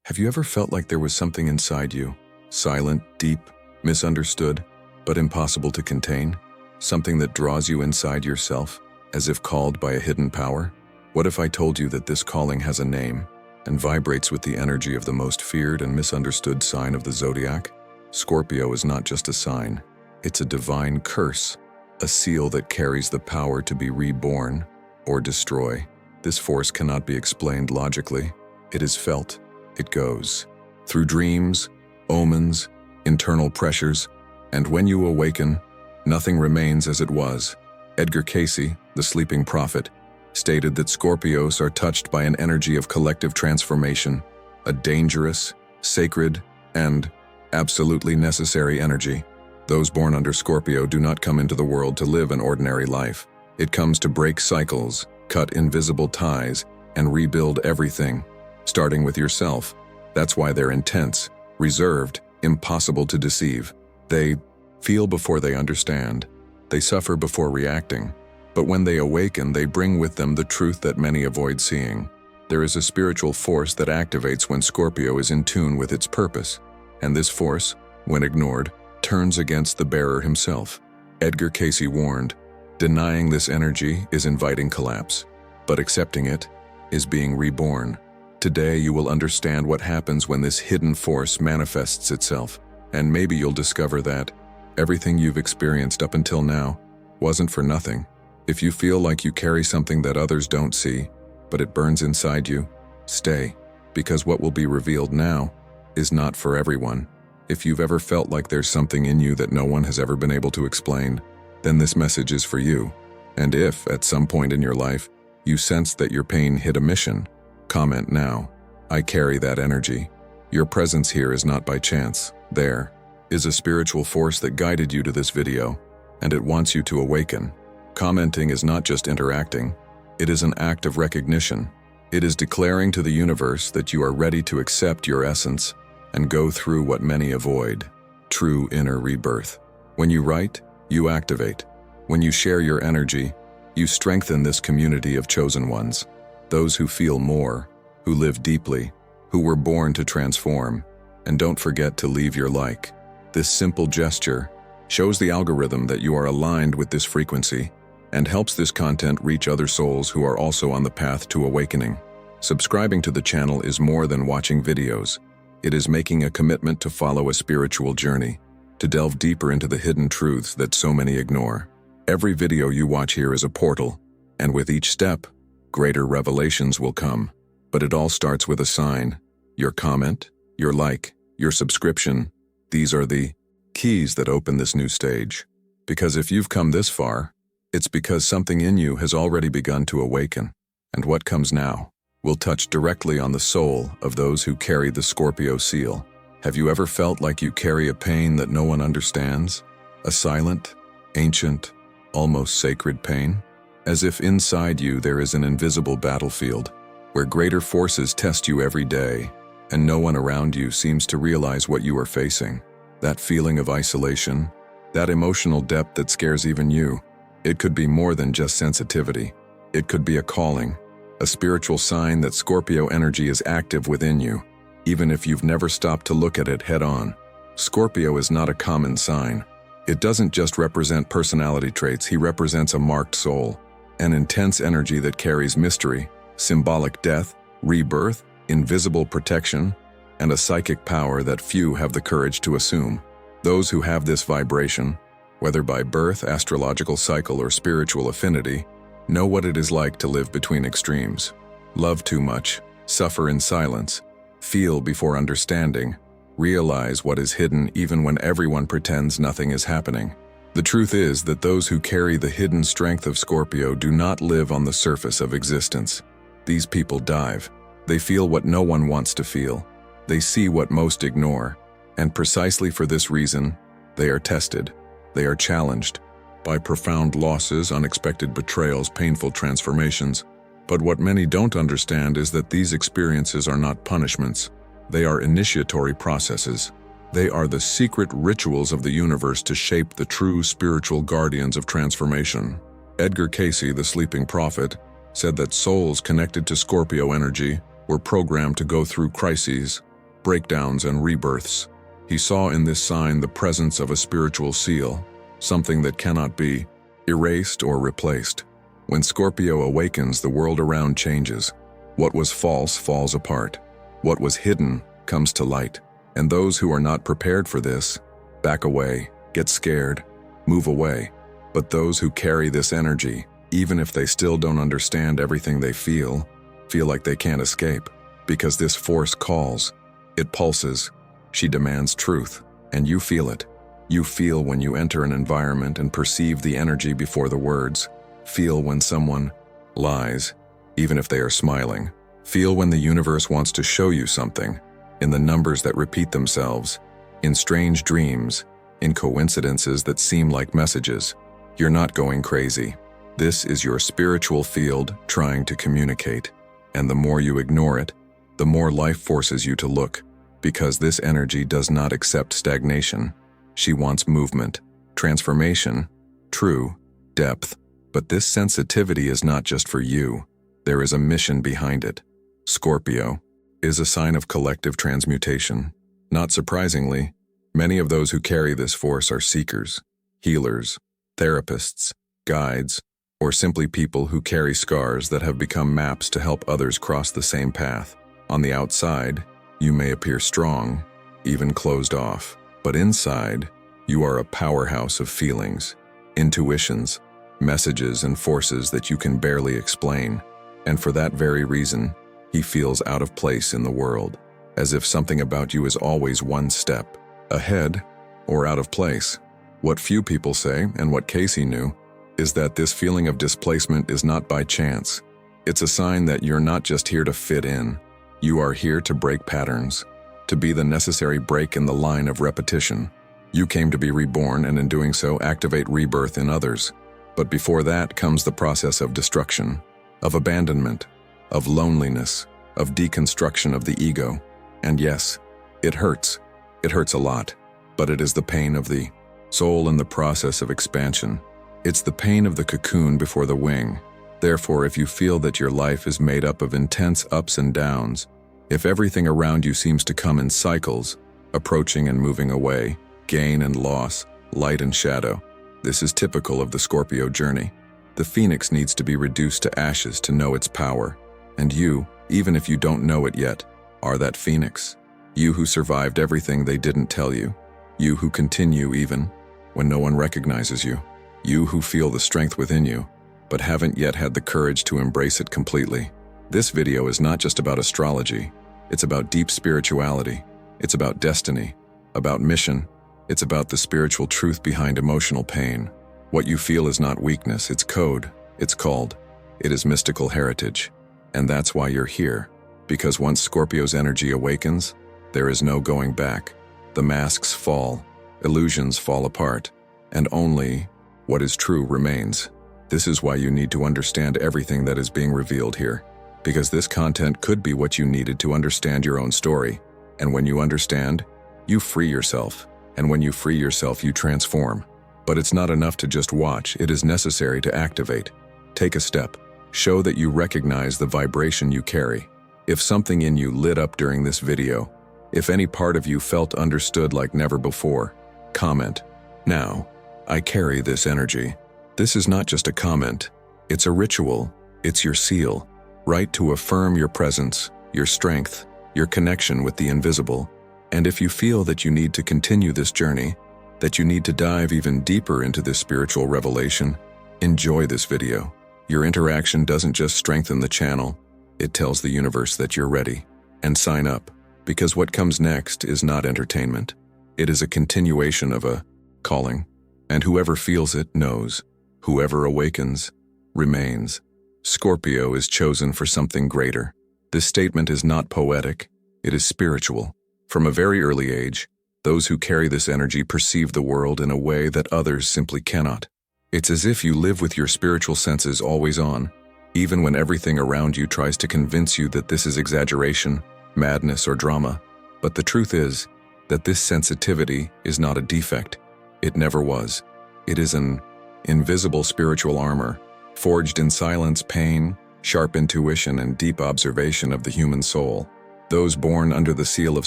Have you ever felt like there was something inside you, silent, deep, misunderstood, but impossible to contain? Something that draws you inside yourself, as if called by a hidden power? What if I told you that this calling has a name and vibrates with the energy of the most feared and misunderstood sign of the zodiac? Scorpio is not just a sign, it's a divine curse, a seal that carries the power to be reborn or destroy. This force cannot be explained logically. It is felt. It goes through dreams, omens, internal pressures, and when you awaken, nothing remains as it was. Edgar Cayce, the sleeping prophet, stated that Scorpios are touched by an energy of collective transformation, a dangerous, sacred, and absolutely necessary energy. Those born under Scorpio do not come into the world to live an ordinary life. It comes to break cycles, cut invisible ties, and rebuild everything, starting with yourself. That's why they're intense, reserved, impossible to deceive. They feel before they understand. They suffer before reacting. But when they awaken, they bring with them the truth that many avoid seeing. There is a spiritual force that activates when Scorpio is in tune with its purpose. And this force, when ignored, turns against the bearer himself. Edgar Cayce warned, denying this energy is inviting collapse, but accepting it is being reborn. Today you will understand what happens when this hidden force manifests itself, and maybe you'll discover that everything you've experienced up until now wasn't for nothing. If you feel like you carry something that others don't see, but it burns inside you, stay, because what will be revealed now is not for everyone. If you've ever felt like there's something in you that no one has ever been able to explain, then this message is for you. And if, at some point in your life, you sense that your pain hit a mission, comment now. I carry that energy. Your presence here is not by chance. There is a spiritual force that guided you to this video, and it wants you to awaken. Commenting is not just interacting, it is an act of recognition. It is declaring to the universe that you are ready to accept your essence and go through what many avoid, true inner rebirth. When you write, you activate. When you share your energy, you strengthen this community of chosen ones, those who feel more, who live deeply, who were born to transform. And don't forget to leave your like. This simple gesture shows the algorithm that you are aligned with this frequency and helps this content reach other souls who are also on the path to awakening. Subscribing to the channel is more than watching videos. It is making a commitment to follow a spiritual journey, to delve deeper into the hidden truths that so many ignore. Every video you watch here is a portal, and with each step, greater revelations will come. But it all starts with a sign. Your comment, your like, your subscription. These are the keys that open this new stage. Because if you've come this far, it's because something in you has already begun to awaken. And what comes now will touch directly on the soul of those who carry the Scorpio seal. Have you ever felt like you carry a pain that no one understands? A silent, ancient, almost sacred pain? As if inside you there is an invisible battlefield, where greater forces test you every day, and no one around you seems to realize what you are facing. That feeling of isolation, that emotional depth that scares even you. It could be more than just sensitivity. It could be a calling, a spiritual sign that Scorpio energy is active within you, even if you've never stopped to look at it head on. Scorpio is not a common sign. It doesn't just represent personality traits, he represents a marked soul, an intense energy that carries mystery, symbolic death, rebirth, invisible protection, and a psychic power that few have the courage to assume. Those who have this vibration, whether by birth, astrological cycle, or spiritual affinity, know what it is like to live between extremes. Love too much, suffer in silence, feel before understanding, realize what is hidden even when everyone pretends nothing is happening. The truth is that those who carry the hidden strength of Scorpio do not live on the surface of existence. These people dive. They feel what no one wants to feel. They see what most ignore. And precisely for this reason, they are tested. They are challenged by profound losses, unexpected betrayals, painful transformations. But what many don't understand is that these experiences are not punishments. They are initiatory processes. They are the secret rituals of the universe to shape the true spiritual guardians of transformation. Edgar Cayce, the sleeping prophet, said that souls connected to Scorpio energy were programmed to go through crises, breakdowns and rebirths. He saw in this sign the presence of a spiritual seal, something that cannot be erased or replaced. When Scorpio awakens, the world around changes. What was false falls apart. What was hidden comes to light. And those who are not prepared for this back away, get scared, move away. But those who carry this energy, even if they still don't understand everything they feel like they can't escape. Because this force calls, it pulses, she demands truth, and you feel it. You feel when you enter an environment and perceive the energy before the words. Feel when someone lies, even if they are smiling. Feel when the universe wants to show you something, in the numbers that repeat themselves, in strange dreams, in coincidences that seem like messages. You're not going crazy. This is your spiritual field trying to communicate. And the more you ignore it, the more life forces you to look, because this energy does not accept stagnation. She wants movement, transformation, true, depth. But this sensitivity is not just for you. There is a mission behind it. Scorpio is a sign of collective transmutation. Not surprisingly, many of those who carry this force are seekers, healers, therapists, guides, or simply people who carry scars that have become maps to help others cross the same path. On the outside, you may appear strong, even closed off, but inside, you are a powerhouse of feelings, intuitions, messages and forces that you can barely explain. And for that very reason, he feels out of place in the world, as if something about you is always one step ahead or out of place. What few people say, and what Cayce knew, is that this feeling of displacement is not by chance. It's a sign that you're not just here to fit in. You are here to break patterns, to be the necessary break in the line of repetition. You came to be reborn, and in doing so, activate rebirth in others. But before that comes the process of destruction, of abandonment, of loneliness, of deconstruction of the ego. And yes, it hurts. It hurts a lot, but it is the pain of the soul in the process of expansion. It's the pain of the cocoon before the wing. Therefore, if you feel that your life is made up of intense ups and downs, if everything around you seems to come in cycles, approaching and moving away, gain and loss, light and shadow, this is typical of the Scorpio journey. The phoenix needs to be reduced to ashes to know its power. And you, even if you don't know it yet, are that phoenix. You who survived everything they didn't tell you. You who continue even when no one recognizes you. You who feel the strength within you, but haven't yet had the courage to embrace it completely. This video is not just about astrology. It's about deep spirituality. It's about destiny, about mission. It's about the spiritual truth behind emotional pain. What you feel is not weakness, it's code. It's called. It is mystical heritage. And that's why you're here. Because once Scorpio's energy awakens, there is no going back. The masks fall, illusions fall apart, and only what is true remains. This is why you need to understand everything that is being revealed here. Because this content could be what you needed to understand your own story. And when you understand, you free yourself. And when you free yourself, you transform. But it's not enough to just watch, it is necessary to activate. Take a step. Show that you recognize the vibration you carry. If something in you lit up during this video, if any part of you felt understood like never before, comment. Now, I carry this energy. This is not just a comment, it's a ritual, it's your seal. Right to affirm your presence, your strength, your connection with the invisible. And if you feel that you need to continue this journey, that you need to dive even deeper into this spiritual revelation, enjoy this video. Your interaction doesn't just strengthen the channel, it tells the universe that you're ready. And sign up, because what comes next is not entertainment. It is a continuation of a calling. And whoever feels it knows. Whoever awakens, remains. Scorpio is chosen for something greater. This statement is not poetic, it is spiritual. From a very early age, those who carry this energy perceive the world in a way that others simply cannot. It's as if you live with your spiritual senses always on, even when everything around you tries to convince you that this is exaggeration, madness, or drama. But the truth is that this sensitivity is not a defect. It never was. It is an invisible spiritual armor, forged in silence, pain, sharp intuition, and deep observation of the human soul. Those born under the seal of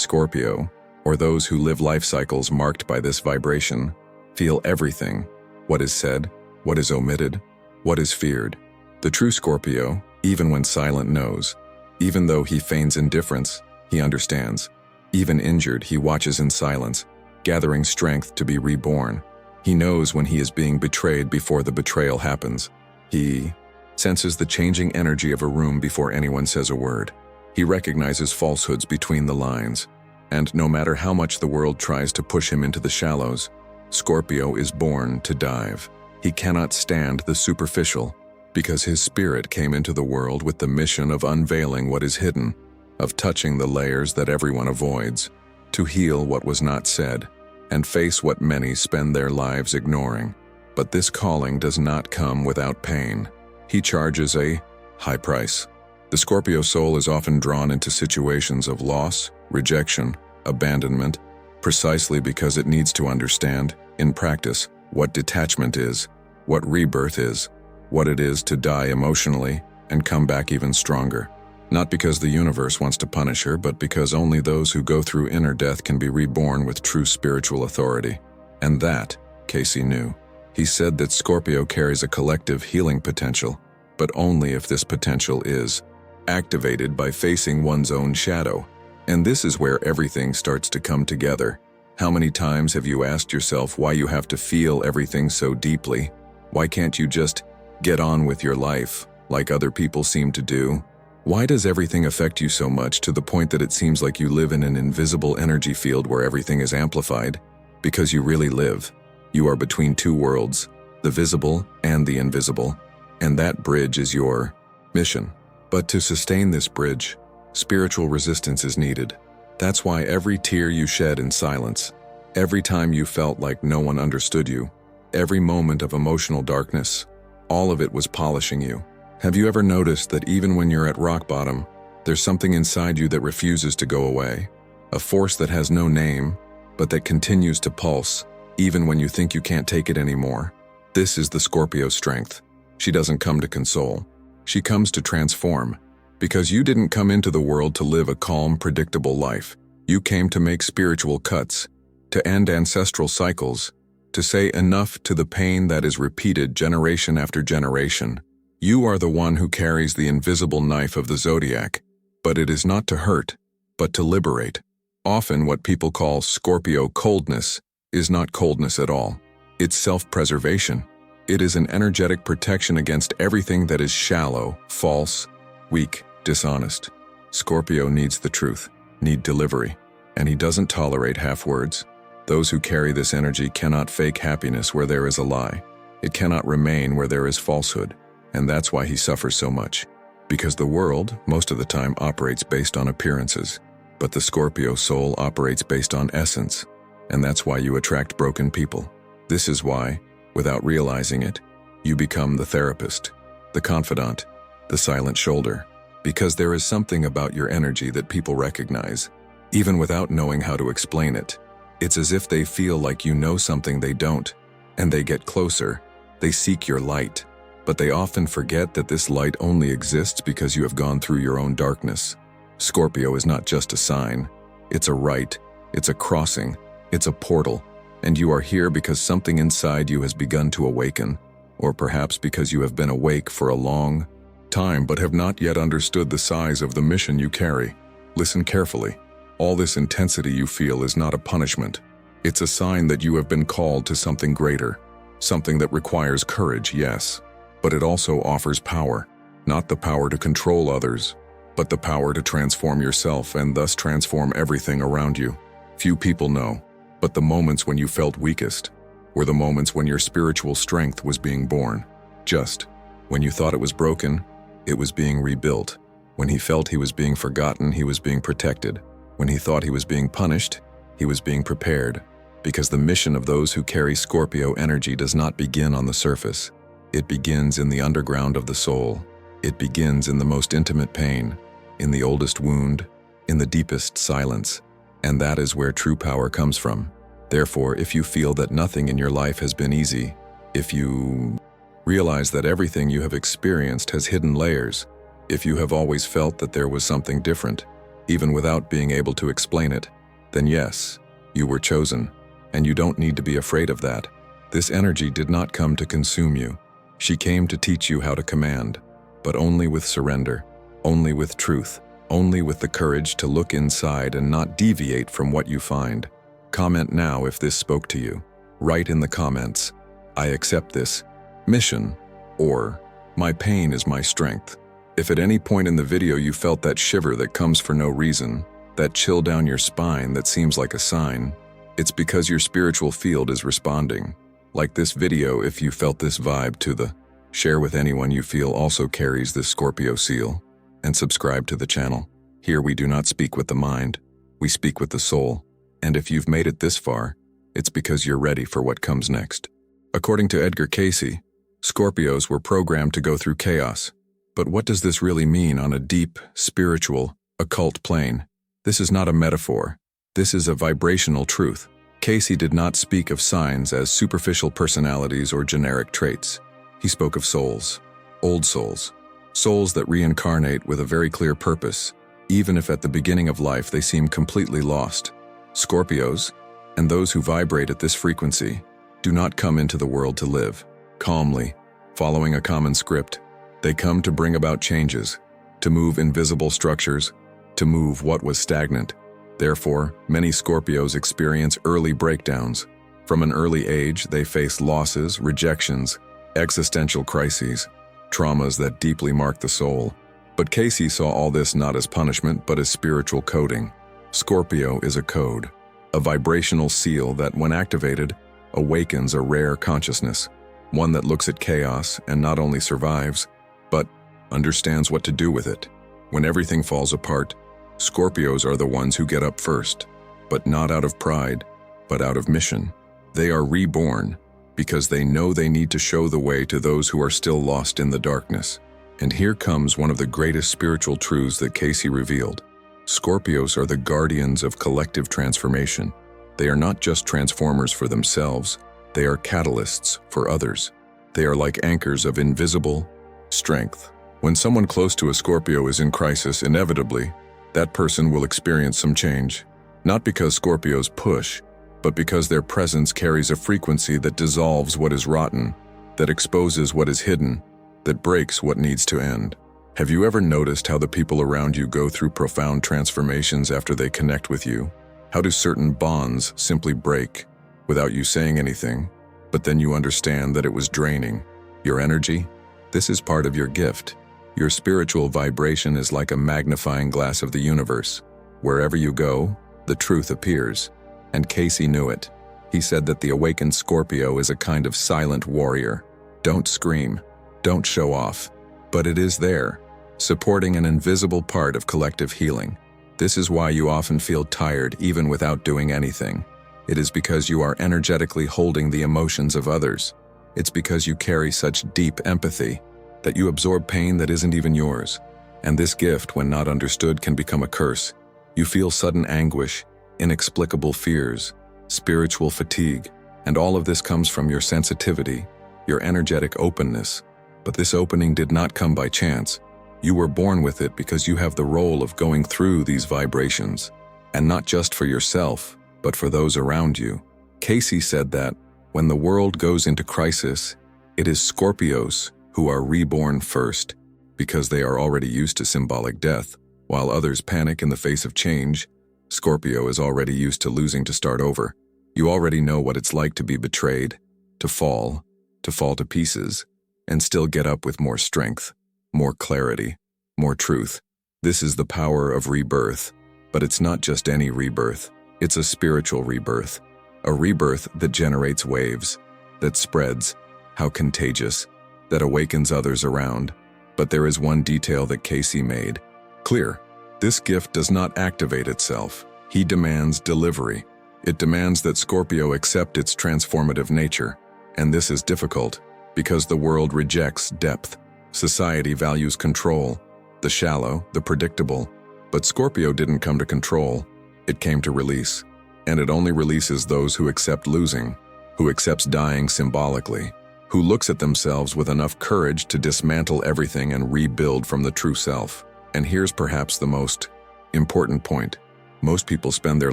Scorpio, or those who live life cycles marked by this vibration, feel everything: what is said, what is omitted, what is feared. The true Scorpio, even when silent, knows. Even though he feigns indifference, he understands. Even injured, he watches in silence, gathering strength to be reborn. He knows when he is being betrayed before the betrayal happens. He senses the changing energy of a room before anyone says a word. He recognizes falsehoods between the lines. And no matter how much the world tries to push him into the shallows, Scorpio is born to dive. He cannot stand the superficial, because his spirit came into the world with the mission of unveiling what is hidden, of touching the layers that everyone avoids, to heal what was not said, and face what many spend their lives ignoring. But this calling does not come without pain. He charges a high price. The Scorpio soul is often drawn into situations of loss, rejection, abandonment, precisely because it needs to understand, in practice, what detachment is, what rebirth is, what it is to die emotionally and come back even stronger. Not because the universe wants to punish her, but because only those who go through inner death can be reborn with true spiritual authority. And that, Cayce knew. He said that Scorpio carries a collective healing potential, but only if this potential is activated by facing one's own shadow. And this is where everything starts to come together. How many times have you asked yourself why you have to feel everything so deeply? Why can't you just get on with your life, like other people seem to do? Why does everything affect you so much to the point that it seems like you live in an invisible energy field where everything is amplified? Because you really live. You are between two worlds, the visible and the invisible, and that bridge is your mission. But to sustain this bridge, spiritual resistance is needed. That's why every tear you shed in silence, every time you felt like no one understood you, every moment of emotional darkness, all of it was polishing you. Have you ever noticed that even when you're at rock bottom, there's something inside you that refuses to go away? A force that has no name, but that continues to pulse, even when you think you can't take it anymore. This is the Scorpio strength. She doesn't come to console. She comes to transform. Because you didn't come into the world to live a calm, predictable life. You came to make spiritual cuts, to end ancestral cycles, to say enough to the pain that is repeated generation after generation. You are the one who carries the invisible knife of the zodiac, but it is not to hurt, but to liberate. Often what people call Scorpio coldness is not coldness at all. It's self-preservation. It is an energetic protection against everything that is shallow, false, weak, dishonest. Scorpio needs the truth, need delivery, and he doesn't tolerate half words. Those who carry this energy cannot fake happiness where there is a lie. It cannot remain where there is falsehood, and that's why he suffers so much. Because the world, most of the time, operates based on appearances, but the Scorpio soul operates based on essence, and that's why you attract broken people. This is why, without realizing it, you become the therapist, the confidant, the silent shoulder, because there is something about your energy that people recognize, even without knowing how to explain it. It's as if they feel like you know something they don't, and they get closer, they seek your light, but they often forget that this light only exists because you have gone through your own darkness. Scorpio is not just a sign, it's a rite, it's a crossing, it's a portal, and you are here because something inside you has begun to awaken, or perhaps because you have been awake for a long time but have not yet understood the size of the mission you carry. Listen carefully. All this intensity you feel is not a punishment. It's a sign that you have been called to something greater, something that requires courage, yes, but it also offers power, not the power to control others, but the power to transform yourself and thus transform everything around you. Few people know, but the moments when you felt weakest were the moments when your spiritual strength was being born. Just when you thought it was broken, it was being rebuilt. When he felt he was being forgotten, he was being protected. When he thought he was being punished, he was being prepared. Because the mission of those who carry Scorpio energy does not begin on the surface. It begins in the underground of the soul. It begins in the most intimate pain, in the oldest wound, in the deepest silence. And that is where true power comes from. Therefore, if you feel that nothing in your life has been easy, if you realize that everything you have experienced has hidden layers, if you have always felt that there was something different, even without being able to explain it, then yes, you were chosen, and you don't need to be afraid of that. This energy did not come to consume you. She came to teach you how to command, but only with surrender, only with truth, only with the courage to look inside and not deviate from what you find. Comment now if this spoke to you. Write in the comments, "I accept this mission," or "My pain is my strength." If at any point in the video you felt that shiver that comes for no reason, that chill down your spine that seems like a sign, it's because your spiritual field is responding. Like this video if you felt this vibe to the share with anyone you feel also carries this Scorpio seal, and subscribe to the channel. Here we do not speak with the mind, we speak with the soul. And if you've made it this far, it's because you're ready for what comes next. According to Edgar Cayce, Scorpios were programmed to go through chaos. But what does this really mean on a deep, spiritual, occult plane? This is not a metaphor. This is a vibrational truth. Cayce did not speak of signs as superficial personalities or generic traits. He spoke of souls, old souls, souls that reincarnate with a very clear purpose, even if at the beginning of life they seem completely lost. Scorpios, and those who vibrate at this frequency, do not come into the world to live calmly, following a common script. They come to bring about changes, to move invisible structures, to move what was stagnant. Therefore, many Scorpios experience early breakdowns. From an early age, they face losses, rejections, existential crises, traumas that deeply mark the soul. But Cayce saw all this not as punishment, but as spiritual coding. Scorpio is a code, a vibrational seal that, when activated, awakens a rare consciousness, one that looks at chaos and not only survives, but understands what to do with it. When everything falls apart, Scorpios are the ones who get up first, but not out of pride, but out of mission. They are reborn because they know they need to show the way to those who are still lost in the darkness. And here comes one of the greatest spiritual truths that Cayce revealed. Scorpios are the guardians of collective transformation. They are not just transformers for themselves, they are catalysts for others. They are like anchors of invisible strength. When someone close to a Scorpio is in crisis, inevitably, that person will experience some change. Not because Scorpios push, but because their presence carries a frequency that dissolves what is rotten, that exposes what is hidden, that breaks what needs to end. Have you ever noticed how the people around you go through profound transformations after they connect with you? How do certain bonds simply break without you saying anything, but then you understand that it was draining your energy? This is part of your gift. Your spiritual vibration is like a magnifying glass of the universe. Wherever you go, the truth appears. And Cayce knew it. He said that the awakened Scorpio is a kind of silent warrior. Don't scream, don't show off, but it is there, supporting an invisible part of collective healing. This is why you often feel tired even without doing anything. It is because you are energetically holding the emotions of others. It's because you carry such deep empathy that you absorb pain that isn't even yours. And this gift, when not understood, can become a curse. You feel sudden anguish, inexplicable fears, spiritual fatigue, and all of this comes from your sensitivity, your energetic openness. But this opening did not come by chance. You were born with it because you have the role of going through these vibrations, and not just for yourself, but for those around you. Cayce said that when the world goes into crisis, it is Scorpios who are reborn first, because they are already used to symbolic death. While others panic in the face of change, Scorpio is already used to losing to start over. You already know what it's like to be betrayed, to fall to pieces, and still get up with more strength, more clarity, more truth. This is the power of rebirth, but it's not just any rebirth. It's a spiritual rebirth, a rebirth that generates waves, that spreads, how contagious, that awakens others around. But there is one detail that Cayce made clear. This gift does not activate itself. He demands delivery. It demands that Scorpio accept its transformative nature. And this is difficult, because the world rejects depth. Society values control, the shallow, the predictable. But Scorpio didn't come to control, it came to release. And it only releases those who accept losing, who accepts dying symbolically, who looks at themselves with enough courage to dismantle everything and rebuild from the true self. And here's perhaps the most Important point. Most people spend their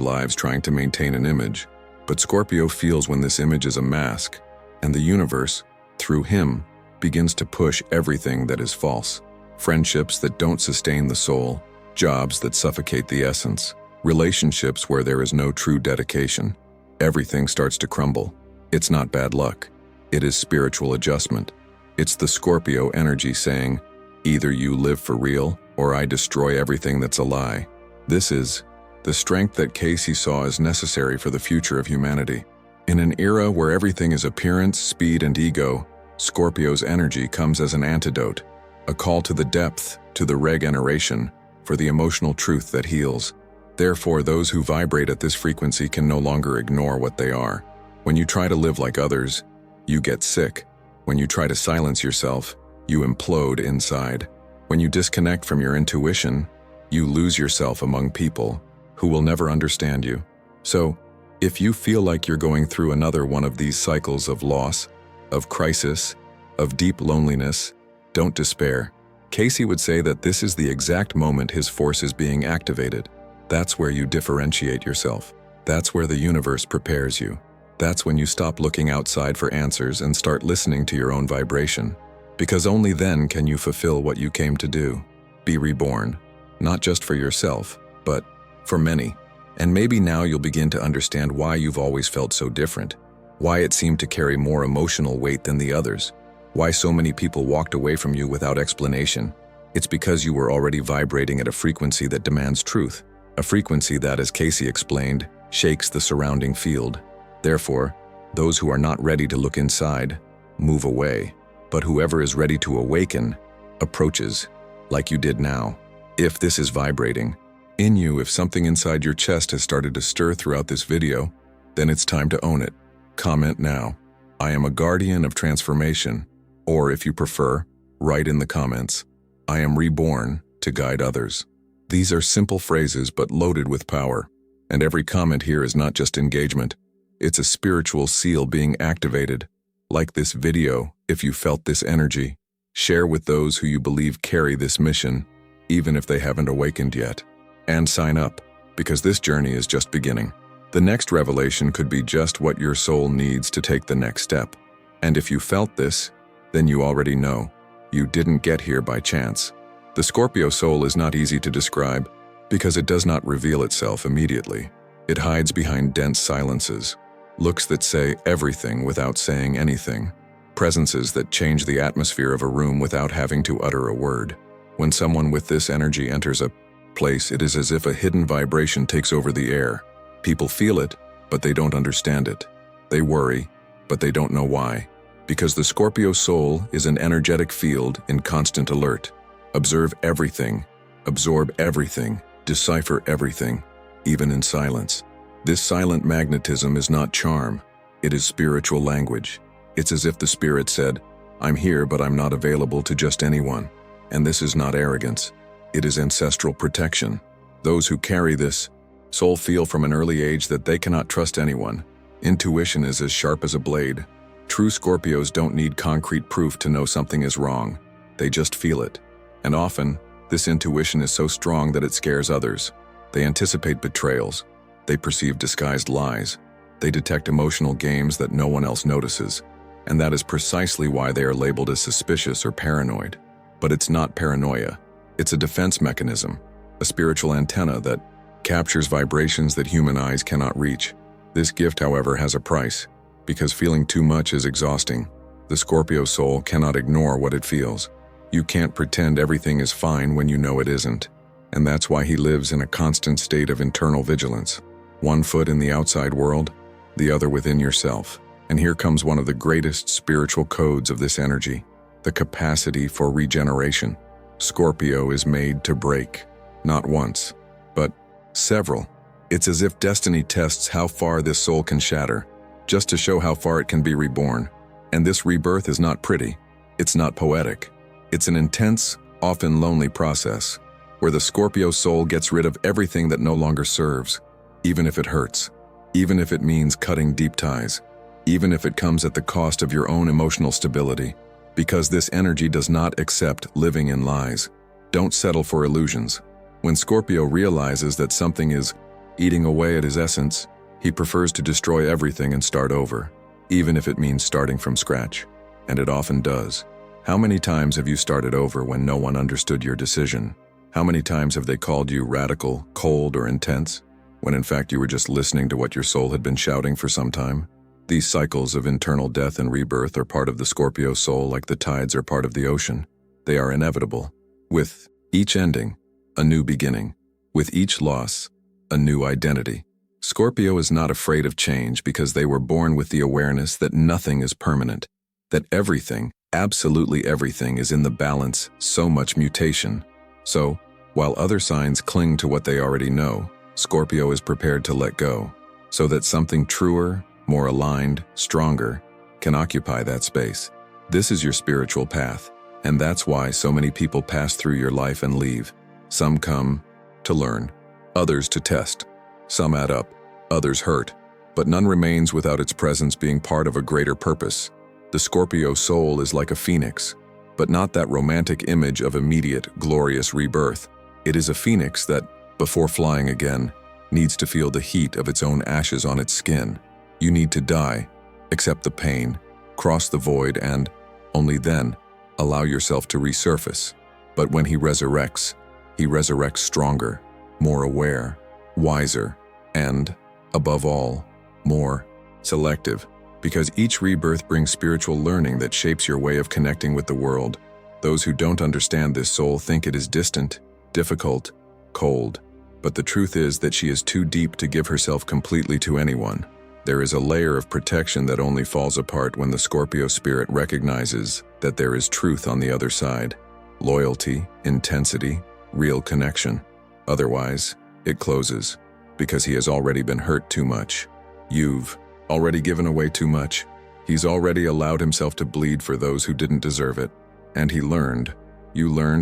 lives trying to maintain an image, but Scorpio feels when this image is a mask, and the universe, through him, begins to push everything that is false. Friendships that don't sustain the soul, jobs that suffocate the essence, relationships where there is no true dedication. Everything starts to crumble. It's not bad luck. It is spiritual adjustment. It's the Scorpio energy saying, either you live for real, or I destroy everything that's a lie. This is the strength that Cayce saw as necessary for the future of humanity. In an era where everything is appearance, speed, and ego, Scorpio's energy comes as an antidote, a call to the depth, to the regeneration, for the emotional truth that heals. Therefore, those who vibrate at this frequency can no longer ignore what they are. When you try to live like others, you get sick. When you try to silence yourself, you implode inside. When you disconnect from your intuition, you lose yourself among people who will never understand you. So, if you feel like you're going through another one of these cycles of loss, of crisis, of deep loneliness, don't despair. Cayce would say that this is the exact moment his force is being activated. That's where you differentiate yourself. That's where the universe prepares you. That's when you stop looking outside for answers and start listening to your own vibration. Because only then can you fulfill what you came to do. Be reborn. Not just for yourself, but for many. And maybe now you'll begin to understand why you've always felt so different. Why it seemed to carry more emotional weight than the others. Why so many people walked away from you without explanation. It's because you were already vibrating at a frequency that demands truth. A frequency that, as Cayce explained, shakes the surrounding field. Therefore, those who are not ready to look inside, move away. But whoever is ready to awaken, approaches, like you did now. If this is vibrating in you, if something inside your chest has started to stir throughout this video, then it's time to own it. Comment now, I am a guardian of transformation, or if you prefer, write in the comments, I am reborn to guide others. These are simple phrases but loaded with power, and every comment here is not just engagement, it's a spiritual seal being activated. Like this video, if you felt this energy, share with those who you believe carry this mission, even if they haven't awakened yet. And sign up, because this journey is just beginning. The next revelation could be just what your soul needs to take the next step. And if you felt this, then you already know. You didn't get here by chance. The Scorpio soul is not easy to describe because it does not reveal itself immediately. It hides behind dense silences, looks that say everything without saying anything, presences that change the atmosphere of a room without having to utter a word. When someone with this energy enters a place, it is as if a hidden vibration takes over the air. People feel it, but they don't understand it. They worry, but they don't know why. Because the Scorpio soul is an energetic field in constant alert. Observe everything, absorb everything, decipher everything, even in silence. This silent magnetism is not charm, it is spiritual language. It's as if the spirit said, I'm here but I'm not available to just anyone. And this is not arrogance, it is ancestral protection. Those who carry this soul feel from an early age that they cannot trust anyone. Intuition is as sharp as a blade. True Scorpios don't need concrete proof to know something is wrong. They just feel it. And often, this intuition is so strong that it scares others. They anticipate betrayals. They perceive disguised lies. They detect emotional games that no one else notices. And that is precisely why they are labeled as suspicious or paranoid. But it's not paranoia. It's a defense mechanism, a spiritual antenna that captures vibrations that human eyes cannot reach. This gift, however, has a price, because feeling too much is exhausting. The Scorpio soul cannot ignore what it feels. You can't pretend everything is fine when you know it isn't. And that's why he lives in a constant state of internal vigilance. One foot in the outside world, the other within yourself. And here comes one of the greatest spiritual codes of this energy, the capacity for regeneration. Scorpio is made to break, not once, but several. It's as if destiny tests how far this soul can shatter, just to show how far it can be reborn. And this rebirth is not pretty. It's not poetic. It's an intense, often lonely process, where the Scorpio soul gets rid of everything that no longer serves, even if it hurts, even if it means cutting deep ties, even if it comes at the cost of your own emotional stability, because this energy does not accept living in lies. Don't settle for illusions. When Scorpio realizes that something is eating away at his essence, he prefers to destroy everything and start over, even if it means starting from scratch. And it often does. How many times have you started over when no one understood your decision? How many times have they called you radical, cold, or intense, when in fact you were just listening to what your soul had been shouting for some time? These cycles of internal death and rebirth are part of the Scorpio soul like the tides are part of the ocean. They are inevitable. With each ending, a new beginning. With each loss, a new identity. Scorpio is not afraid of change because they were born with the awareness that nothing is permanent, that everything, absolutely everything, is in the balance, so much mutation. So, while other signs cling to what they already know, Scorpio is prepared to let go, so that something truer, more aligned, stronger, can occupy that space. This is your spiritual path, and that's why so many people pass through your life and leave. Some come to learn, others to test. Some add up, others hurt, but none remains without its presence being part of a greater purpose. The Scorpio soul is like a phoenix, but not that romantic image of immediate, glorious rebirth. It is a phoenix that, before flying again, needs to feel the heat of its own ashes on its skin. You need to die, accept the pain, cross the void, and, only then, allow yourself to resurface. But when he resurrects stronger, more aware, wiser, and, above all, more selective. Because each rebirth brings spiritual learning that shapes your way of connecting with the world. Those who don't understand this soul think it is distant, difficult, cold. But the truth is that she is too deep to give herself completely to anyone. There is a layer of protection that only falls apart when the Scorpio spirit recognizes that there is truth on the other side. Loyalty, intensity, real connection. Otherwise, it closes, because he has already been hurt too much. You've already given away too much. He's already allowed himself to bleed for those who didn't deserve it. And you learned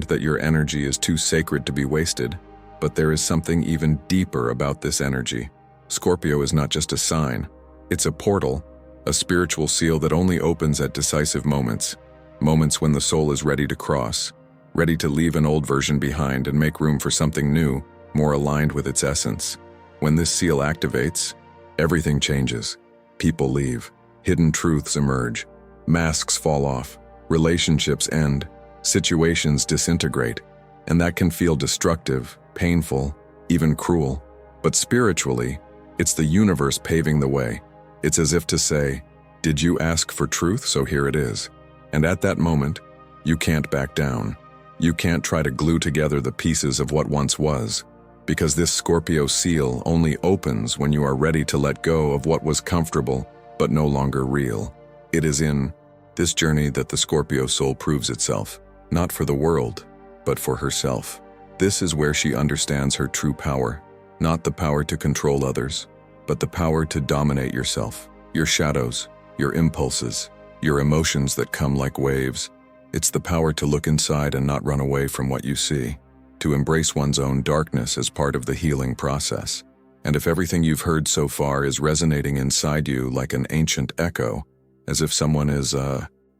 that your energy is too sacred to be wasted. But there is something even deeper about this energy. Scorpio is not just a sign. It's a portal, a spiritual seal that only opens at decisive moments. Moments when the soul is ready to cross, ready to leave an old version behind and make room for something new, more aligned with its essence. When this seal activates, everything changes. People leave, hidden truths emerge, masks fall off, relationships end, situations disintegrate, and that can feel destructive, painful, even cruel. But spiritually, it's the universe paving the way. It's as if to say, did you ask for truth, so here it is. And at that moment, you can't back down. You can't try to glue together the pieces of what once was, because this Scorpio seal only opens when you are ready to let go of what was comfortable but no longer real. It is in this journey that the Scorpio soul proves itself, not for the world, but for herself. This is where she understands her true power, not the power to control others, but the power to dominate yourself, your shadows, your impulses, your emotions that come like waves. It's the power to look inside and not run away from what you see, to embrace one's own darkness as part of the healing process. And if everything you've heard so far is resonating inside you like an ancient echo, as if someone is,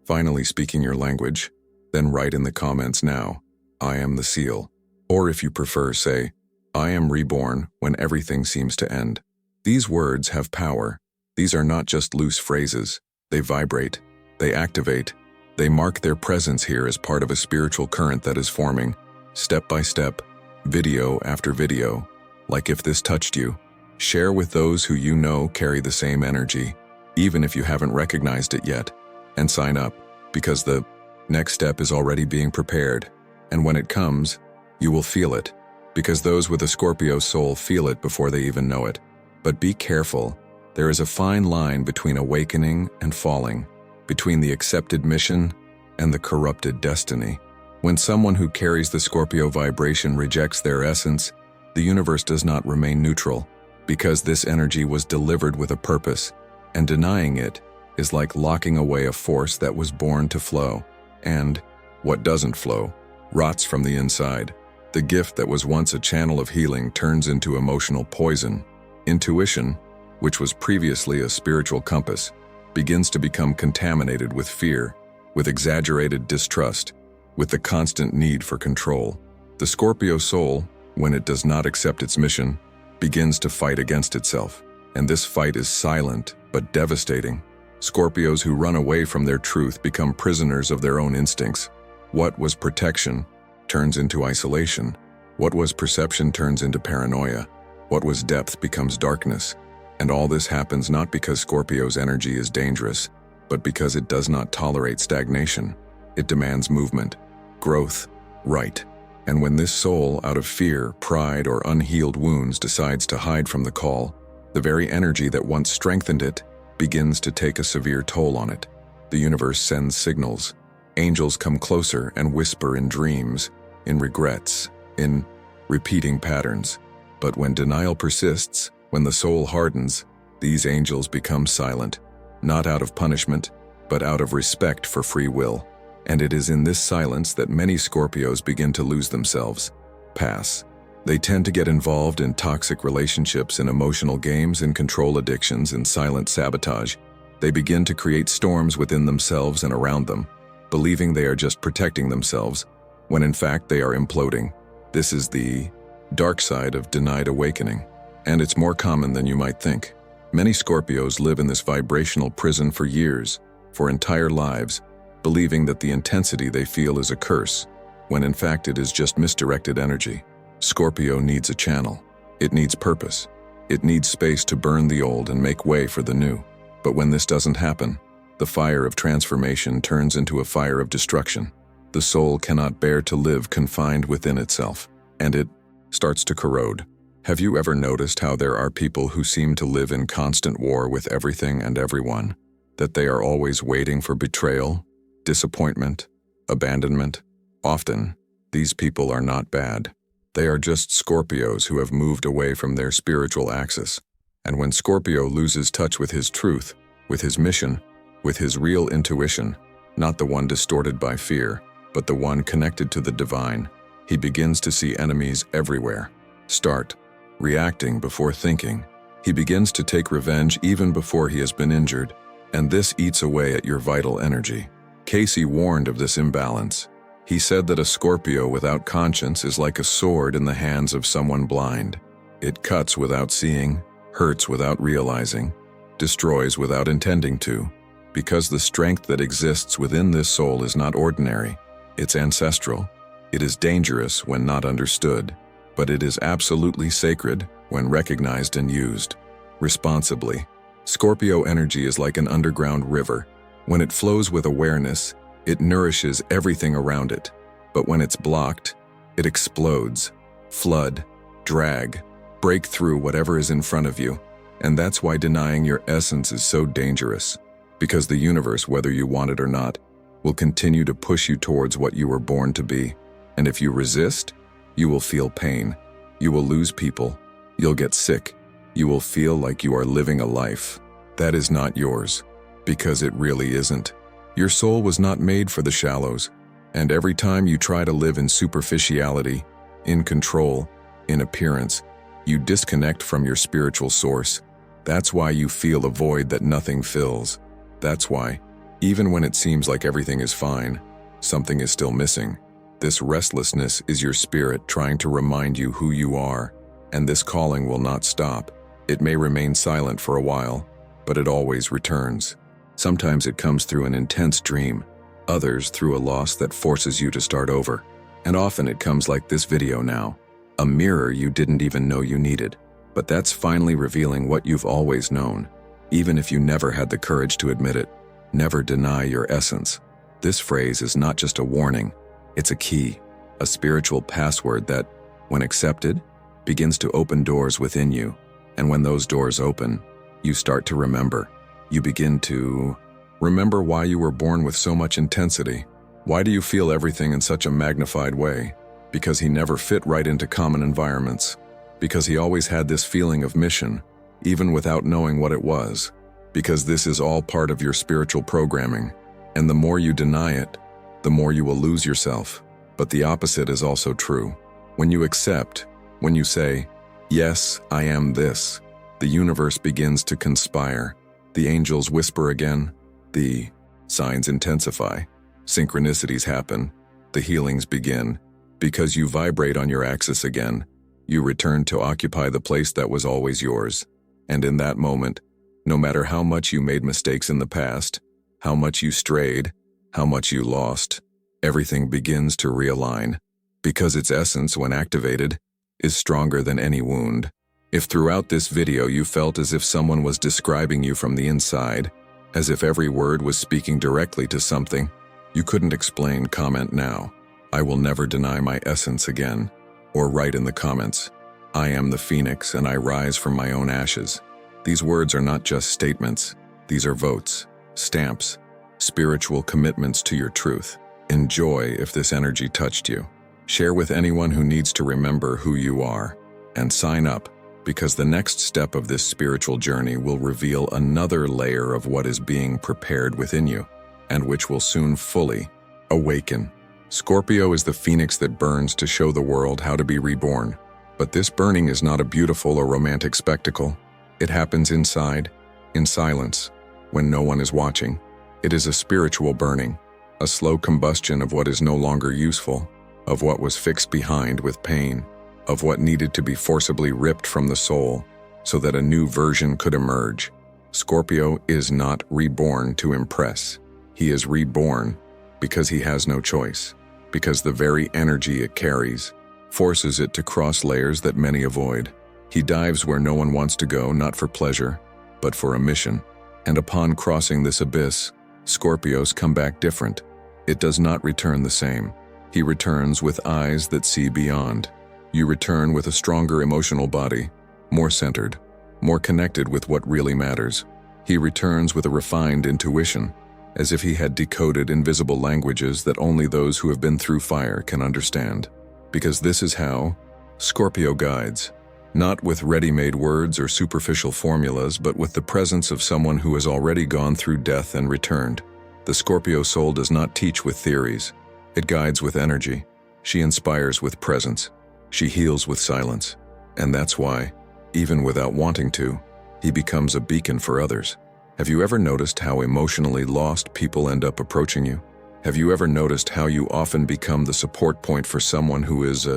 finally speaking your language, then write in the comments now, I am the seal. Or if you prefer, say, I am reborn when everything seems to end. These words have power. These are not just loose phrases. They vibrate, they activate, they mark their presence here as part of a spiritual current that is forming, step by step, video after video. Like if this touched you, share with those who you know carry the same energy, even if you haven't recognized it yet, and sign up, because the next step is already being prepared, and when it comes, you will feel it, because those with a Scorpio soul feel it before they even know it. But be careful, there is a fine line between awakening and falling, between the accepted mission and the corrupted destiny. When someone who carries the Scorpio vibration rejects their essence, the universe does not remain neutral, because this energy was delivered with a purpose, and denying it is like locking away a force that was born to flow, and what doesn't flow rots from the inside. The gift that was once a channel of healing turns into emotional poison. Intuition, which was previously a spiritual compass, begins to become contaminated with fear, with exaggerated distrust, with the constant need for control. The Scorpio soul, when it does not accept its mission, begins to fight against itself. And this fight is silent but devastating. Scorpios who run away from their truth become prisoners of their own instincts. What was protection turns into isolation. What was perception turns into paranoia. What was depth becomes darkness. And all this happens not because Scorpio's energy is dangerous, but because it does not tolerate stagnation. It demands movement, growth, right. And when this soul, out of fear, pride, or unhealed wounds, decides to hide from the call, the very energy that once strengthened it begins to take a severe toll on it. The universe sends signals. Angels come closer and whisper in dreams, in regrets, in repeating patterns. But when denial persists, when the soul hardens, these angels become silent, not out of punishment, but out of respect for free will. And it is in this silence that many Scorpios begin to lose themselves. Pass. They tend to get involved in toxic relationships, in emotional games, in control addictions, in silent sabotage. They begin to create storms within themselves and around them, believing they are just protecting themselves, when in fact they are imploding. This is the dark side of denied awakening, and it's more common than you might think. Many Scorpios live in this vibrational prison for years, for entire lives, believing that the intensity they feel is a curse, when in fact it is just misdirected energy. Scorpio needs a channel. It needs purpose. It needs space to burn the old and make way for the new. But when this doesn't happen, the fire of transformation turns into a fire of destruction. The soul cannot bear to live confined within itself, and it starts to corrode. Have you ever noticed how there are people who seem to live in constant war with everything and everyone? That they are always waiting for betrayal, disappointment, abandonment? Often, these people are not bad. They are just Scorpios who have moved away from their spiritual axis. And when Scorpio loses touch with his truth, with his mission, with his real intuition, not the one distorted by fear, but the one connected to the divine, he begins to see enemies everywhere. Start reacting before thinking. He begins to take revenge even before he has been injured, and this eats away at your vital energy. Cayce warned of this imbalance. He said that a Scorpio without conscience is like a sword in the hands of someone blind. It cuts without seeing, hurts without realizing, destroys without intending to, because the strength that exists within this soul is not ordinary. It's ancestral. It is dangerous when not understood, but it is absolutely sacred when recognized and used responsibly. Scorpio energy is like an underground river. When it flows with awareness, it nourishes everything around it. But when it's blocked, it explodes, flood, drag, break through whatever is in front of you. And that's why denying your essence is so dangerous. Because the universe, whether you want it or not, will continue to push you towards what you were born to be. And if you resist, you will feel pain. You will lose people. You'll get sick. You will feel like you are living a life that is not yours, because it really isn't. Your soul was not made for the shallows, and every time you try to live in superficiality, in control, in appearance, you disconnect from your spiritual source. That's why you feel a void that nothing fills. That's why, even when it seems like everything is fine, something is still missing. This restlessness is your spirit trying to remind you who you are, and this calling will not stop. It may remain silent for a while, but it always returns. Sometimes it comes through an intense dream, others through a loss that forces you to start over. And often it comes like this video now, a mirror you didn't even know you needed. But that's finally revealing what you've always known, even if you never had the courage to admit it. Never deny your essence. This phrase is not just a warning, it's a key, a spiritual password that, when accepted, begins to open doors within you. And when those doors open, you start to remember. You begin to remember why you were born with so much intensity. Why do you feel everything in such a magnified way? Because he never fit right into common environments. Because he always had this feeling of mission, even without knowing what it was. Because this is all part of your spiritual programming. And the more you deny it, the more you will lose yourself. But the opposite is also true. When you accept, when you say, "Yes, I am this," the universe begins to conspire. The angels whisper again, the signs intensify, synchronicities happen, the healings begin. Because you vibrate on your axis again, You returned to occupy the place that was always yours. And in that moment, no matter how much you made mistakes in the past, how much you strayed, how much you lost, everything begins to realign, because its essence, when activated, is stronger than any wound. If throughout this video you felt as if someone was describing you from the inside, as if every word was speaking directly to something you couldn't explain, comment now. I will never deny my essence again. Or write in the comments, I am the phoenix and I rise from my own ashes. These words are not just statements. These are votes, stamps, spiritual commitments to your truth. Enjoy if this energy touched you. Share with anyone who needs to remember who you are. And sign up, because the next step of this spiritual journey will reveal another layer of what is being prepared within you, and which will soon fully awaken. Scorpio is the phoenix that burns to show the world how to be reborn. But this burning is not a beautiful or romantic spectacle. It happens inside, in silence, when no one is watching. It is a spiritual burning, a slow combustion of what is no longer useful, of what was fixed behind with pain, of what needed to be forcibly ripped from the soul so that a new version could emerge. Scorpio is not reborn to impress. He is reborn because he has no choice, because the very energy it carries forces it to cross layers that many avoid. He dives where no one wants to go, not for pleasure, but for a mission. And upon crossing this abyss, Scorpios come back different. It does not return the same. He returns with eyes that see beyond. You return with a stronger emotional body, more centered, more connected with what really matters. He returns with a refined intuition, as if he had decoded invisible languages that only those who have been through fire can understand. Because this is how Scorpio guides, not with ready-made words or superficial formulas, but with the presence of someone who has already gone through death and returned. The Scorpio soul does not teach with theories. It guides with energy. She inspires with presence. She heals with silence. And that's why, even without wanting to, he becomes a beacon for others. Have you ever noticed how emotionally lost people end up approaching you? Have you ever noticed how you often become the support point for someone who is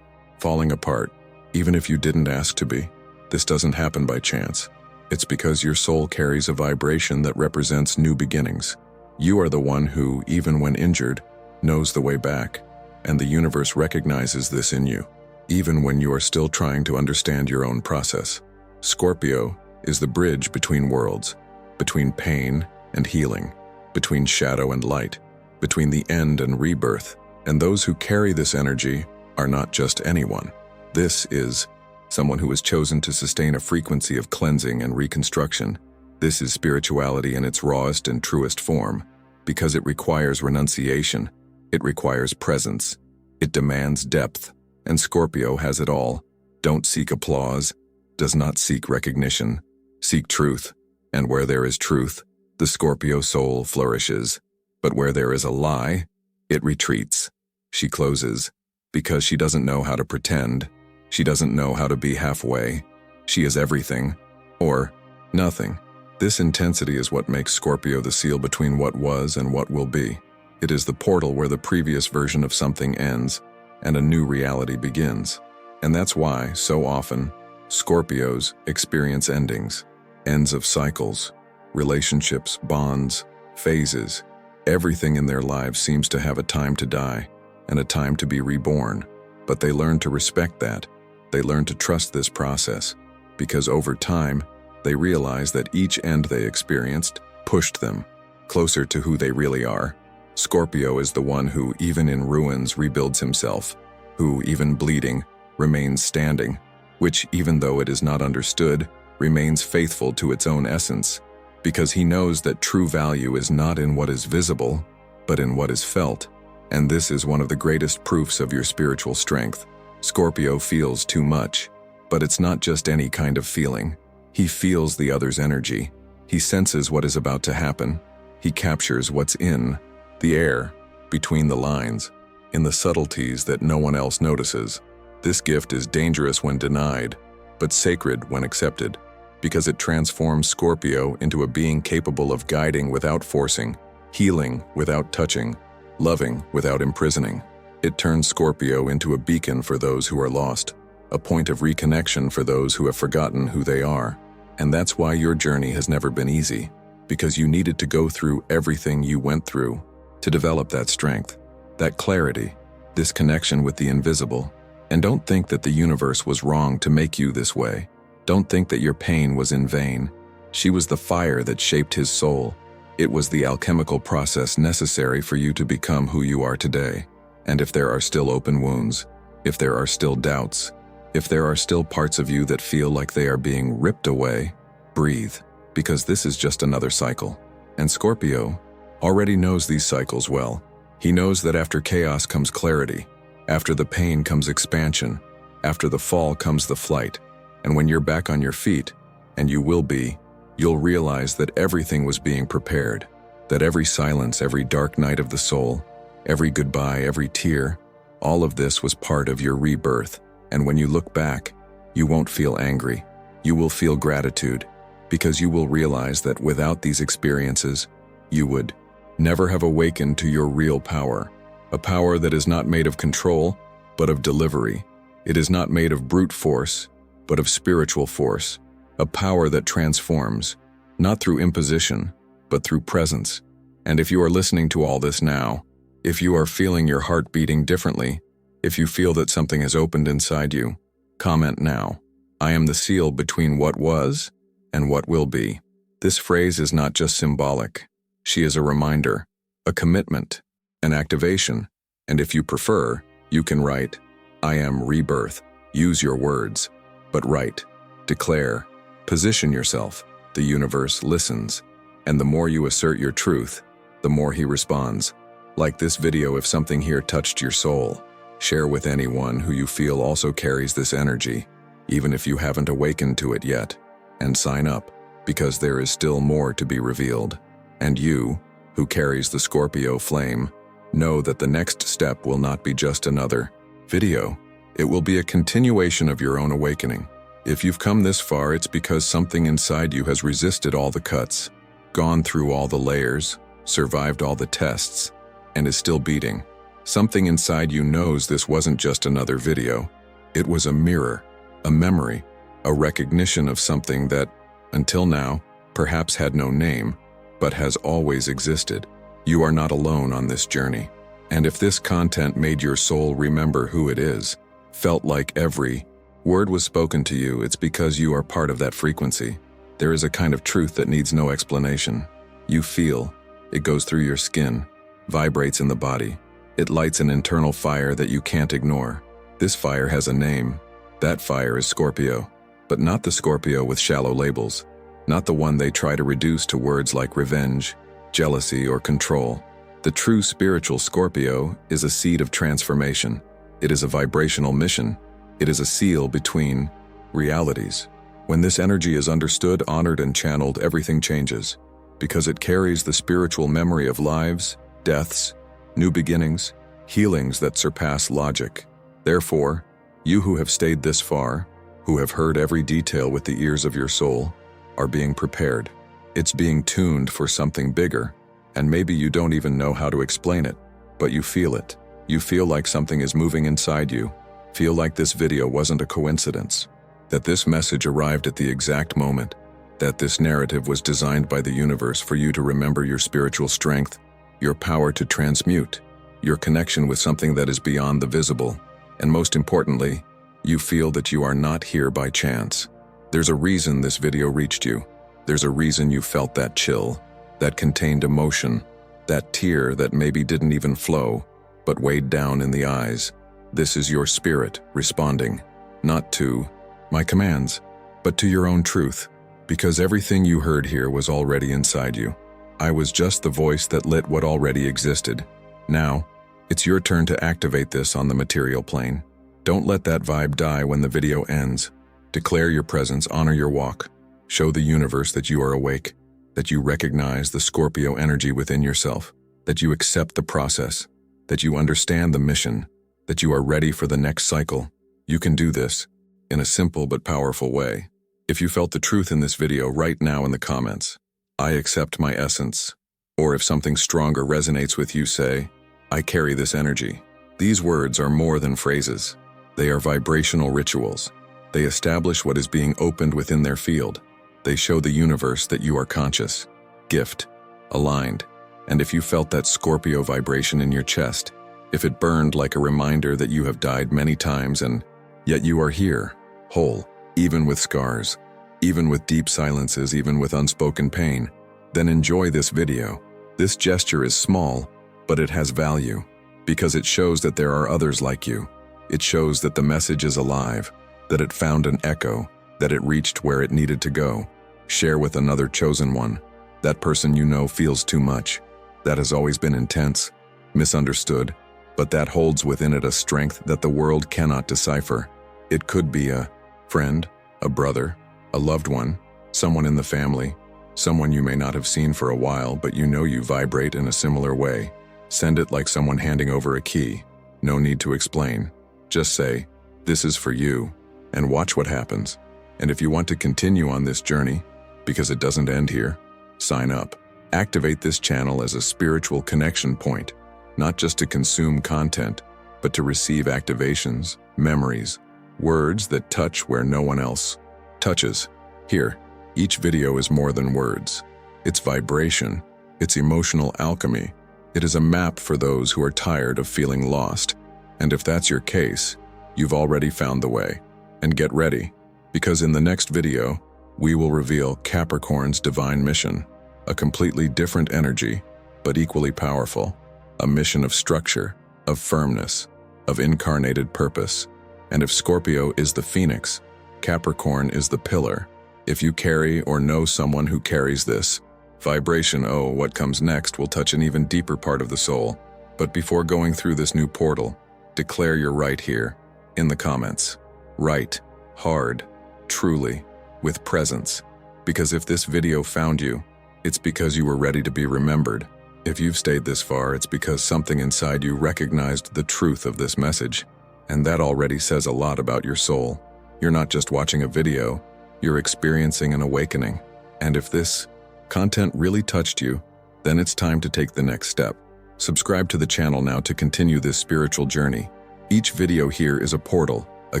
falling apart, even if you didn't ask to be? This doesn't happen by chance. It's because your soul carries a vibration that represents new beginnings. You are the one who, even when injured, knows the way back, and the universe recognizes this in you, even when you are still trying to understand your own process. Scorpio is the bridge between worlds, between pain and healing, between shadow and light, between the end and rebirth. And those who carry this energy are not just anyone. This is someone who has chosen to sustain a frequency of cleansing and reconstruction. This is spirituality in its rawest and truest form, because it requires renunciation, it requires presence, it demands depth, and Scorpio has it all. Don't seek applause, does not seek recognition, seek truth, and where there is truth, the Scorpio soul flourishes. But where there is a lie, it retreats. She closes, because she doesn't know how to pretend. She doesn't know how to be halfway. She is everything, or nothing. This intensity is what makes Scorpio the seal between what was and what will be. It is the portal where the previous version of something ends and a new reality begins. And that's why, so often, Scorpios experience endings, ends of cycles, relationships, bonds, phases. Everything in their lives seems to have a time to die and a time to be reborn. But they learn to respect that. They learn to trust this process, because over time, they realize that each end they experienced pushed them closer to who they really are. Scorpio is the one who, even in ruins, rebuilds himself, who, even bleeding, remains standing, which, even though it is not understood, remains faithful to its own essence, because he knows that true value is not in what is visible, but in what is felt. And this is one of the greatest proofs of your spiritual strength. Scorpio feels too much, but it's not just any kind of feeling. He feels the other's energy. He senses what is about to happen. He captures what's in the air, between the lines, in the subtleties that no one else notices. This gift is dangerous when denied, but sacred when accepted, because it transforms Scorpio into a being capable of guiding without forcing, healing without touching, loving without imprisoning. It turns Scorpio into a beacon for those who are lost, a point of reconnection for those who have forgotten who they are. And that's why your journey has never been easy, because you needed to go through everything you went through to develop that strength, that clarity, this connection with the invisible. And don't think that the universe was wrong to make you this way. Don't think that your pain was in vain. She was the fire that shaped his soul. It was the alchemical process necessary for you to become who you are today. And if there are still open wounds, if there are still doubts, if there are still parts of you that feel like they are being ripped away, breathe, because this is just another cycle. And Scorpio already knows these cycles well. He knows that after chaos comes clarity, after the pain comes expansion, after the fall comes the flight. And when you're back on your feet, and you will be, you'll realize that everything was being prepared, that every silence, every dark night of the soul, every goodbye, every tear, all of this was part of your rebirth. And when you look back, you won't feel angry. You will feel gratitude, because you will realize that without these experiences, you would never have awakened to your real power, a power that is not made of control, but of delivery. It is not made of brute force, but of spiritual force, a power that transforms, not through imposition, but through presence. And if you are listening to all this now, if you are feeling your heart beating differently, if you feel that something has opened inside you, comment now. I am the seal between what was and what will be. This phrase is not just symbolic. She is a reminder, a commitment, an activation. And if you prefer, you can write, I am rebirth. Use your words, but write, declare, position yourself. The universe listens. And the more you assert your truth, the more he responds. Like this video, if something here touched your soul, share with anyone who you feel also carries this energy, even if you haven't awakened to it yet. And sign up, because there is still more to be revealed. And you, who carries the Scorpio flame, know that the next step will not be just another video. It will be a continuation of your own awakening. If you've come this far, it's because something inside you has resisted all the cuts, gone through all the layers, survived all the tests, and is still beating. Something inside you knows this wasn't just another video. It was a mirror, a memory, a recognition of something that, until now, perhaps had no name, but has always existed. You are not alone on this journey. And if this content made your soul remember who it is, felt like every word was spoken to you, it's because you are part of that frequency. There is a kind of truth that needs no explanation. You feel, it goes through your skin, vibrates in the body. It lights an internal fire that you can't ignore. This fire has a name. That fire is Scorpio, but not the Scorpio with shallow labels, not the one they try to reduce to words like revenge, jealousy, or control. The true spiritual Scorpio is a seed of transformation. It is a vibrational mission. It is a seal between realities. When this energy is understood, honored, and channeled, everything changes, because it carries the spiritual memory of lives, deaths, new beginnings, healings that surpass logic. Therefore, you who have stayed this far, who have heard every detail with the ears of your soul, are being prepared. It's being tuned for something bigger, and maybe you don't even know how to explain it, but you feel it. You feel like something is moving inside you. Feel like this video wasn't a coincidence, that this message arrived at the exact moment, that this narrative was designed by the universe for you to remember your spiritual strength, your power to transmute, your connection with something that is beyond the visible, and most importantly, you feel that you are not here by chance. There's a reason this video reached you. There's a reason you felt that chill, that contained emotion, that tear that maybe didn't even flow, but weighed down in the eyes. This is your spirit responding, not to my commands, but to your own truth, because everything you heard here was already inside you. I was just the voice that lit what already existed. Now, it's your turn to activate this on the material plane. Don't let that vibe die when the video ends. Declare your presence, honor your walk. Show the universe that you are awake, that you recognize the Scorpio energy within yourself, that you accept the process, that you understand the mission, that you are ready for the next cycle. You can do this in a simple but powerful way. If you felt the truth in this video, write now in the comments, I accept my essence. Or if something stronger resonates with you, say, I carry this energy. These words are more than phrases. They are vibrational rituals. They establish what is being opened within their field. They show the universe that you are conscious, gift, aligned, and if you felt that Scorpio vibration in your chest, if it burned like a reminder that you have died many times and yet you are here, whole, even with scars, even with deep silences, even with unspoken pain, then enjoy this video. This gesture is small, but it has value, because it shows that there are others like you. It shows that the message is alive, that it found an echo, that it reached where it needed to go. Share with another chosen one. That person you know feels too much. That has always been intense, misunderstood, but that holds within it a strength that the world cannot decipher. It could be a friend, a brother, a loved one, someone in the family, someone you may not have seen for a while, but you know you vibrate in a similar way. Send it like someone handing over a key. No need to explain. Just say, "This is for you," and watch what happens. And if you want to continue on this journey, because it doesn't end here, sign up. Activate this channel as a spiritual connection point, not just to consume content, but to receive activations, memories, words that touch where no one else touches. Here, each video is more than words. It's vibration, it's emotional alchemy. It is a map for those who are tired of feeling lost. And if that's your case, you've already found the way. And get ready, because in the next video, we will reveal Capricorn's divine mission, a completely different energy, but equally powerful, a mission of structure, of firmness, of incarnated purpose. And if Scorpio is the phoenix, Capricorn is the pillar. If you carry or know someone who carries this vibration, what comes next will touch an even deeper part of the soul. But before going through this new portal, declare your right here, in the comments. Right, hard, truly, with presence. Because if this video found you, it's because you were ready to be remembered. If you've stayed this far, it's because something inside you recognized the truth of this message. And that already says a lot about your soul. You're not just watching a video, you're experiencing an awakening. And if this content really touched you, then it's time to take the next step. Subscribe to the channel now to continue this spiritual journey. Each video here is a portal, a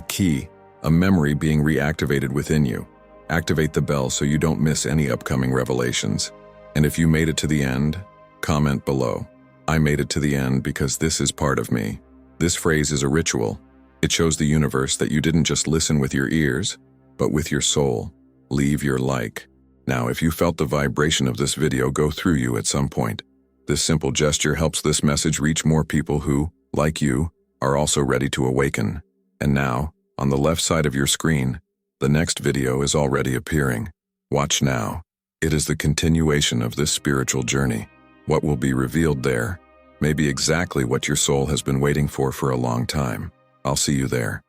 key, a memory being reactivated within you. Activate the bell so you don't miss any upcoming revelations. And if you made it to the end, comment below. I made it to the end because this is part of me. This phrase is a ritual. It shows the universe that you didn't just listen with your ears, but with your soul. Leave your like. Now, if you felt the vibration of this video go through you at some point, this simple gesture helps this message reach more people who, like you, are also ready to awaken. And now, on the left side of your screen, the next video is already appearing. Watch now. It is the continuation of this spiritual journey. What will be revealed there may be exactly what your soul has been waiting for a long time. I'll see you there.